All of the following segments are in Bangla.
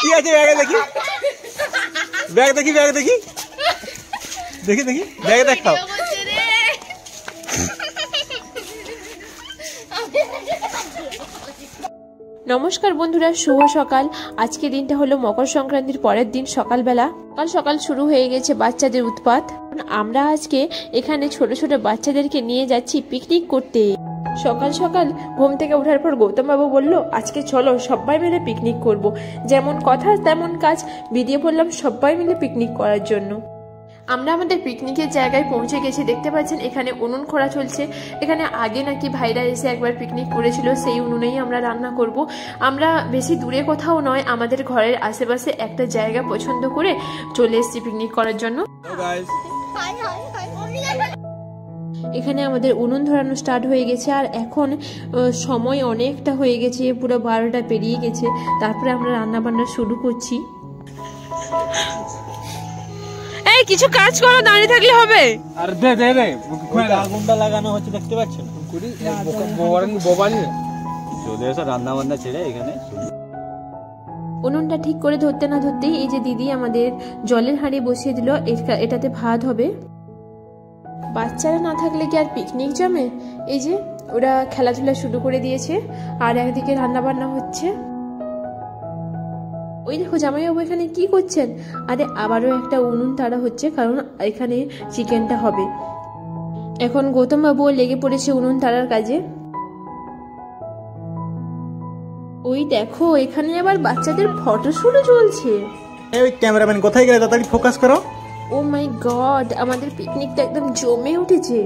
কি আছে ব্যাগে দেখি, ব্যাগ দেখি, ব্যাগ দেখি, দেখি দেখি ব্যাগে দেখাও। নমস্কার বন্ধুরা, শুভ সকাল। আজকে দিনটা হলো মকর সংক্রান্তির পরের দিন। সকালবেলা সকাল সকাল শুরু হয়ে গেছে বাচ্চাদের উৎপাত। আমরা আজকে এখানে ছোট ছোট বাচ্চাদেরকে নিয়ে যাচ্ছি পিকনিক করতে। সকাল সকাল ঘুম থেকে ওঠার পর গৌতম বাবু বলল, আজকে চলো সবাই মিলে পিকনিক করব। যেমন কথা তেমন কাজ, বেরিয়ে পড়লাম সবাই মিলে পিকনিক করার জন্য। আমরা আমাদের পিকনিকের জায়গায় পৌঁছে গেছি। দেখতে পাচ্ছেন এখানে উনুন খোঁড়া চলছে। এখানে আগে নাকি ভাইরা এসে একবার পিকনিক করেছিল, সেই উনুনেই আমরা রান্না করব। আমরা বেশি দূরে কোথাও নয়, আমাদের ঘরের আশেপাশে একটা জায়গা পছন্দ করে চলে এসেছি পিকনিক করার জন্য। এখানে আমাদের উনুন ধরানো স্টার্ট হয়ে গেছে, আর এখন সময় অনেকটা হয়ে গেছে, পুরো 12টা পেরিয়ে গেছে। তারপরে আমরা রান্না বান্না শুরু করছি। এই কিছু কাজ করো, দাঁড়িয়ে থাকলে হবে? আর দে দে রে, আগুনটা লাগানো হচ্ছে দেখতে পাচ্ছেন। কুড়ি বোবানি চলে এসে রান্না বান্না ছেড়ে এখানে। উনুনটা ঠিক করে ধরতে না ধরতেই এই যে দিদি আমাদের জলের হাঁড়ি বসিয়ে দিল, এটাতে ভাত হবে। বাচ্চারা না থাকলে কি আর পিকনিক জমে? এই যে ওরা খেলাধুলা শুরু করে দিয়েছে, আর একদিকে রান্না বান্না হচ্ছে। ওই দেখো জামাইবাবু এখানে কি করছেন? আরে আবারও একটা উনুন তাড়া হচ্ছে, কারণ এখানে চিকেনটা হবে। এখন গৌতম বাবু লেগে পড়েছে উনুন তাড়ার কাজে। ওই দেখো এখানে আবার বাচ্চাদের ফটো শুরু চলছে। এই ক্যামেরাম্যান কোথায় গেলে? তাড়াতাড়ি ফোকাস করো। ও মাই গড, আমাদের পিকনিকটা একদম জমে উঠেছে।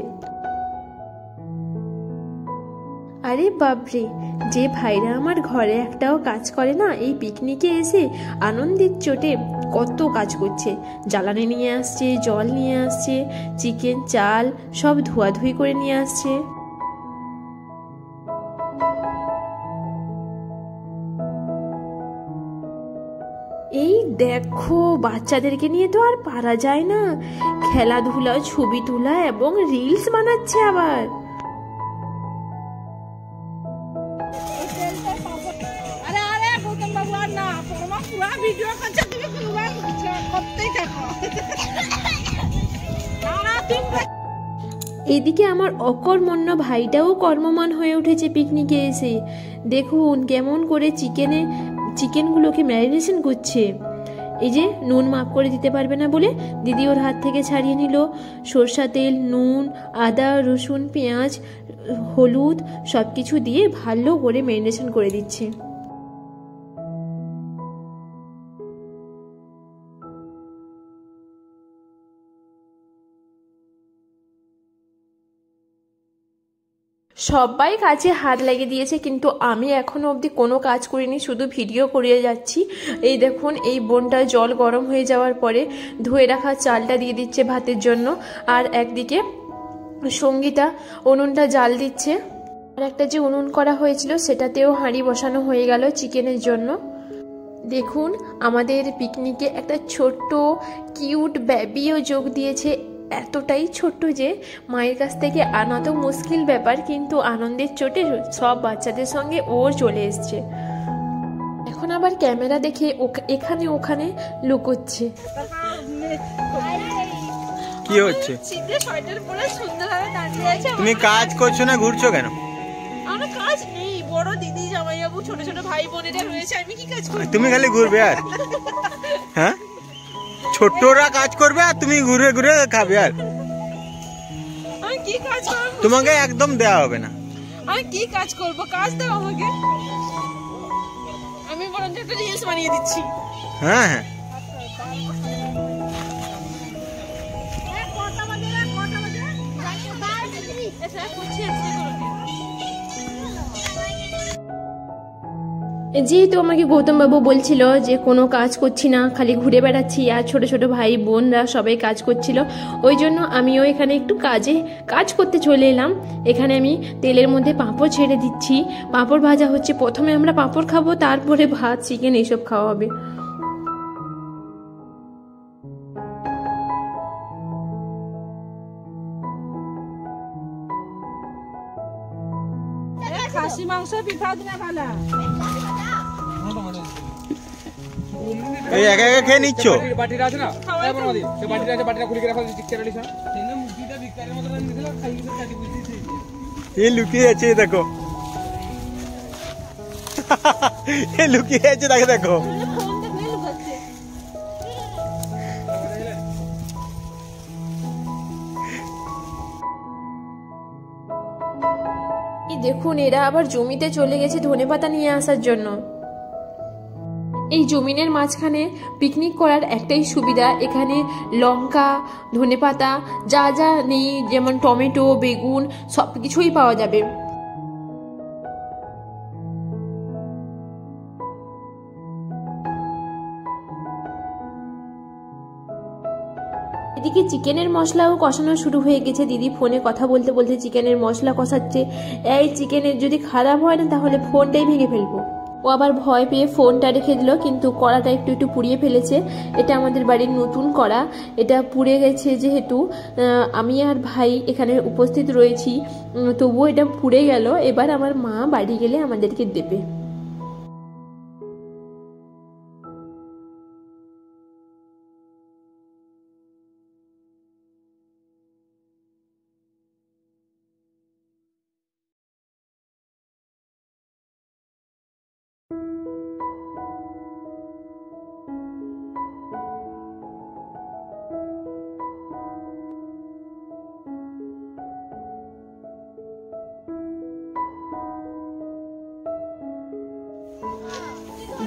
আরে বাপরে, যে ভাইরা আমার ঘরে একটাও কাজ করে না, এই পিকনিকে এসে আনন্দের চোটে কত কাজ করছে। জ্বালানি নিয়ে আসছে, জল নিয়ে আসছে, চিকেন চাল সব ধোয়াধুয়ি করে নিয়ে আসছে। এই দেখো, বাচ্চাদেরকে নিয়ে তো আর পারা যায় না। খেলাধুলা, ছবি তোলা এবং রিলস বানাচ্ছে আবার। এদিকে আমার অকর্মণ্য ভাইটাও কর্মমান হয়ে উঠেছে পিকনিকে এসে। দেখুন কেমন করে চিকেনগুলোকে ম্যারিনেশন করছে। এই যে নুন মাপ করে দিতে পারবে না বলে দিদি ওর হাত থেকে ছাড়িয়ে নিল। সরষা তেল, নুন, আদা, রসুন, পেঁয়াজ, হলুদ সবকিছু দিয়ে ভালো করে ম্যারিনেশন করে দিচ্ছে। সবাই কাজে হাত লাগিয়ে দিয়েছে, কিন্তু আমি এখনো অবধি কোনো কাজ করিনি, শুধু ভিডিও করে যাচ্ছি। এই দেখুন, এই বোনটা জল গরম হয়ে যাওয়ার পরে ধুয়ে রাখা চালটা দিয়ে দিচ্ছে ভাতের জন্য, আর একদিকে সঙ্গীতা উনুনটা জাল দিচ্ছে। আর একটা যে উনুন করা হয়েছিল সেটাতেও হাঁড়ি বসানো হয়ে গেল চিকেনের জন্য। দেখুন আমাদের পিকনিকে একটা ছোট্ট কিউট বেবিও যোগ দিয়েছে। এতটাই ছোট্ট যে মায়ের কাছ থেকে আনা তো মুশকিল ব্যাপার, কিন্তু আনন্দের চোটে সব বাচ্চাদের সঙ্গে ওর চলে এসছে। এখন আবার ক্যামেরা দেখে এখানে ওখানে লুকোচ্ছে। কি হচ্ছে? তুমি কাজ করছো না, ঘুরছো কেন? আমার কাজ নেই, বড় দিদি জামাইবাবু ছোট ছোট ভাই বোনেরা রয়েছে, আমি কি কাজ করব? তুমি খালি ঘুরবে আর? হ্যাঁ, ছোটরা কাজ করবে আর তুমি ঘুরে ঘুরে খাবে। আর আমি কি কাজ করব? তোমাকে একদম দেয়া হবে না। আমি কি কাজ করব? কাজ দাও আমাকে, আমি বরঞ্চ একটা রিলস বানিয়ে দিচ্ছি। হ্যাঁ হ্যাঁ, যেহেতু আমাকে গৌতম বাবু বলছিল যে কোনো কাজ করছি না, খালি ঘুরে বেড়াচ্ছি, আর ছোট ছোট ভাই বোনরা সবাই কাজ করছিল, ওই জন্য আমিও এখানে একটু কাজ করতে চলে এলাম। এখানে আমি তেলের মধ্যে পাঁপড় ছেড়ে দিচ্ছি, পাঁপড় ভাজা হচ্ছে। প্রথমে আমরা পাঁপড় খাবো, তারপরে ভাত, চিকেন এইসব খাওয়া হবে। খাসি মাংস পিঠা দিনা ভালা এই একা একা খেয়ে নিচ্ছ? বাটিটা আছে না, বাটিটা আছে, বাটিটা খুলে রাখা আছে, টিকতে রাখিস না। মুরগিটা বিকারের মতো রান্না দিলা, খাই করে কাটি বুঝিয়েছি। এই লুকিয়ে আছে, দেখো এই লুকিয়ে আছে, দেখো দেখো। দেখুন এরা আবার জমিতে চলে গেছে ধনেপাতা নিয়ে আসার জন্য। এই জমিনের মাঝখানে পিকনিক করার একটাই সুবিধা, এখানে লঙ্কা, ধনেপাতা যা যা নেই, যেমন টমেটো, বেগুন সব কিছুই পাওয়া যাবে। এদিকে চিকেনের মশলাও কষানো শুরু হয়ে গেছে। দিদি ফোনে কথা বলতে বলতে চিকেনের মশলা কষাচ্ছে। এই চিকেনের যদি খারাপ হয় না তাহলে ফোনটাই ভেঙে ফেলবো। ও আবার ভয় পেয়ে ফোনটা রেখে দিল, কিন্তু কড়াটা একটু একটু পুড়িয়ে ফেলেছে। এটা আমাদের বাড়ির নতুন কড়া, এটা পুড়ে গেছে যেহেতু আমি আর ভাই এখানে উপস্থিত রয়েছি, তবুও এটা পুড়ে গেল। এবার আমার মা বাড়ি গেলে আমাদেরকে দেবে।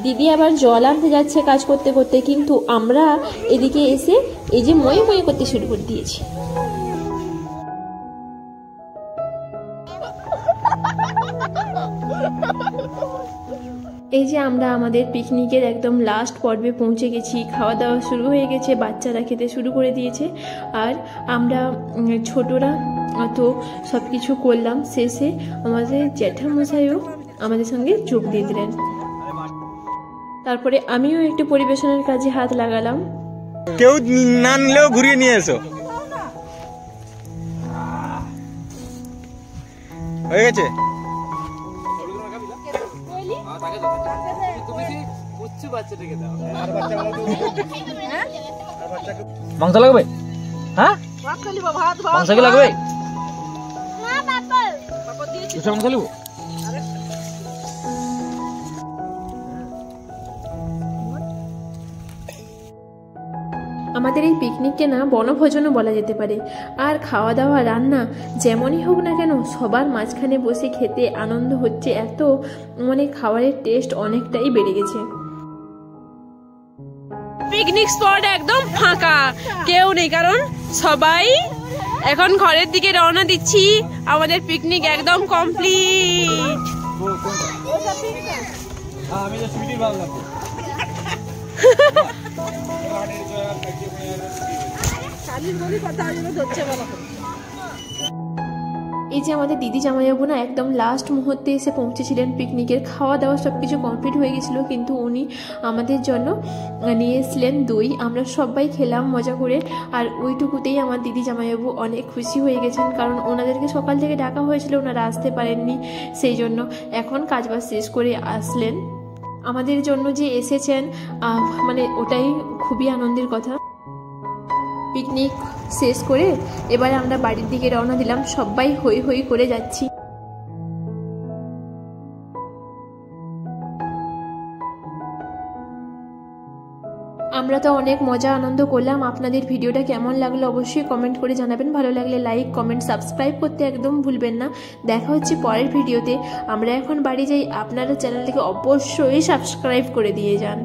দিদি আবার জল আনতে যাচ্ছে কাজ করতে করতে, কিন্তু আমরা এদিকে এসে এই যে মই মই করতে শুরু করে দিয়েছি। এই যে আমরা আমাদের পিকনিকের একদম লাস্ট পর্বে পৌঁছে গেছি। খাওয়া দাওয়া শুরু হয়ে গেছে, বাচ্চারা খেতে শুরু করে দিয়েছে, আর আমরা ছোটরা তো সব কিছু করলাম। শেষে আমাদের জ্যাঠামশাইও আমাদের সঙ্গে যোগ দিয়ে দিলেন। তারপরে আমিও একটু পরিবেশনের কাজে হাত লাগালাম। কেউ না নিলেও ঘুরিয়ে নিয়ে এসো। হয়ে গেছে। মাংস লাগবে? হ্যাঁ মাংস কি লাগবে? মাংস লাগবে? আমাদের এই পিকনিককে না বনভোজনও বলা যেতে পারে। আর খাওয়া দাওয়া রান্না যেমনই হোক না কেন, সবার মাঝখানে বসে খেতে আনন্দ হচ্ছে, এত মানে খাবারের টেস্ট অনেকটাই বেড়ে গেছে। পিকনিক স্পট একদম ফাঁকা, কেউ নেই, কারণ সবাই এখন ঘরের দিকে রওনা দিচ্ছি। আমাদের পিকনিক একদম কমপ্লিট। আমি তো সুইটি ভাবলাম। এই যে আমাদের দিদি জামাইবাবু না একদম লাস্ট মুহূর্তে এসে পৌঁছেছিলেন পিকনিকের। খাওয়া দাওয়া সব কিছু কমপ্লিট হয়ে গেছিলো, কিন্তু উনি আমাদের জন্য নিয়ে এসেছিলেন দই। আমরা সবাই খেলাম মজা করে, আর ওইটুকুতেই আমার দিদি জামাইবাবু অনেক খুশি হয়ে গেছেন, কারণ ওনাদেরকে সকাল থেকে ডাকা হয়েছিল, ওনারা আসতে পারেননি, সেই জন্য এখন কাজবাজ শেষ করে আসলেন। আমাদের জন্য যে এসেছেন মানে ওটাই খুবই আনন্দের কথা। পিকনিক শেষ করে এবারে আমরা বাড়ির দিকে রওনা দিলাম, সবাই হই হই করে যাচ্ছি। আমরা তো অনেক মজা আনন্দ করলাম। আপনাদের ভিডিওটা কেমন লাগলো অবশ্যই কমেন্ট করে জানাবেন। ভালো লাগলে লাইক, কমেন্ট, সাবস্ক্রাইব করতে একদম ভুলবেন না। দেখা হচ্ছে পরের ভিডিওতে। আমরা এখন বাড়ি যাই, আপনারা চ্যানেলটিকে অবশ্যই সাবস্ক্রাইব করে দিয়ে যান।